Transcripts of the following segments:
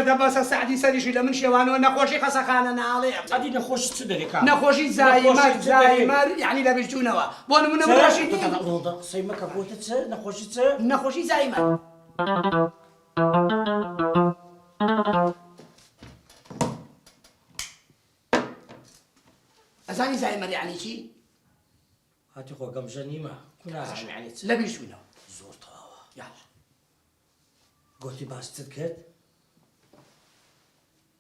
دەبەسە سعدی سەریشی لە من شێوانەوە نەخۆشی خەسەخانە ناڵێ سعدی نەخۆشی چ دەرێکا نەخۆشی زایمەر یعنی لە بیرچوونەوە بۆ نمونە من ڕەشیدی قسەی مەکە بۆتە چ نەخۆشی چ نەخۆشی زایمەر ئەزانی زایمەر یعنی چی؟ هاتی خۆ گەمژە نیمە کوناهاشم یعنی چ لە بیرچوونەوە زۆر تەواوە یاڵا گۆتی باستت کرد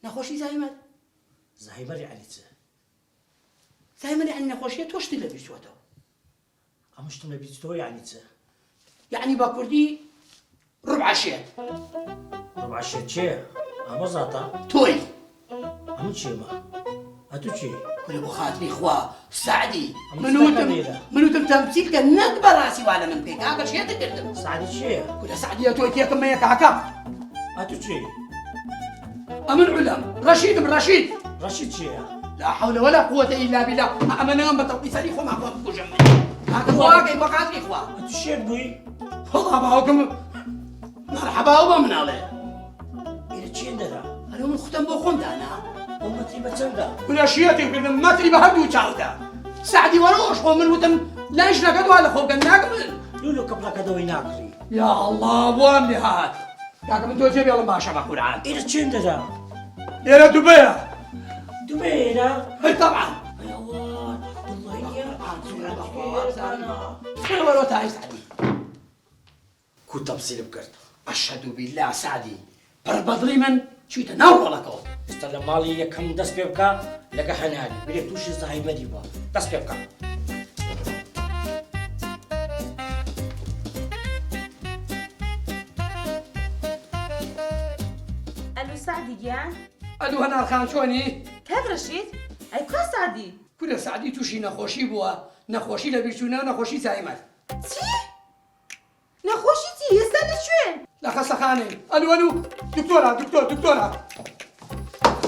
نەخۆشی زایمەر زایمەر یعنی چ زایمەر یعنی نەخۆشیە تۆشتی لە بیرچووەتەوە ئەم شتم لە بیستەوە یعنی چ یعنی بە کوردی ڕوبعەشێت ڕبعشێت چێ ئەمە زاتە تۆی ئەمە چێمە ئەتو چی کولە بۆ خاتری خوا سعدی ئەم منوتم تەمسیلکە نەک بەڕاستی وا لە من پێک ئاگەر شێتە کردم سعدی چییە کولە سعدیە تۆی تێکم مەیە کاکە ئەتو چی ئەمن علەم ڕەشیدم ڕەشید ڕەشید چییە لا حول ولا قوة إلا بالله أما نعم بتوقي سري خو ما قوة بكوجم هذا هو كي بقات إخوة ئەتو شێت بووی والله باوكم مرحبا وبمن عليه ئێرە چێن دەدا أنا من ختم بخون أنا ئەومەتی بە چەندە كل شيء كده ما تري بهدو تشاوتا سعدي وروش خو من وتم لاش نقدو على خو كان ناقبل لولو کەپڵەکە دەوەی ناکڕی يا الله وام لهات كاك من توجب يلا ما شاء الله قرآن ئێرە چێن دەدا يا دبي دوبێرە هي طبعا ئەوە شنو ورو تاي سعدي کو تەمسیل بکرد أشهد بالله سعدي بربضلي من شو تناول لك ئێستا لە ماڵی یەکەم دەست پێ بکە لەگە هەناری برێ تووشی زایمەری بووە دەست پێ بکە الو سعدي جيان أدو هنا خان شوني كيف رشيد؟ اي كوا سعدي كل سعدي توشي نخوشي بوا نخوشي لبيشونا نخوشي زايمر تي نخوشي تي استنى شوي لا خاصة خاني ألو دكتورة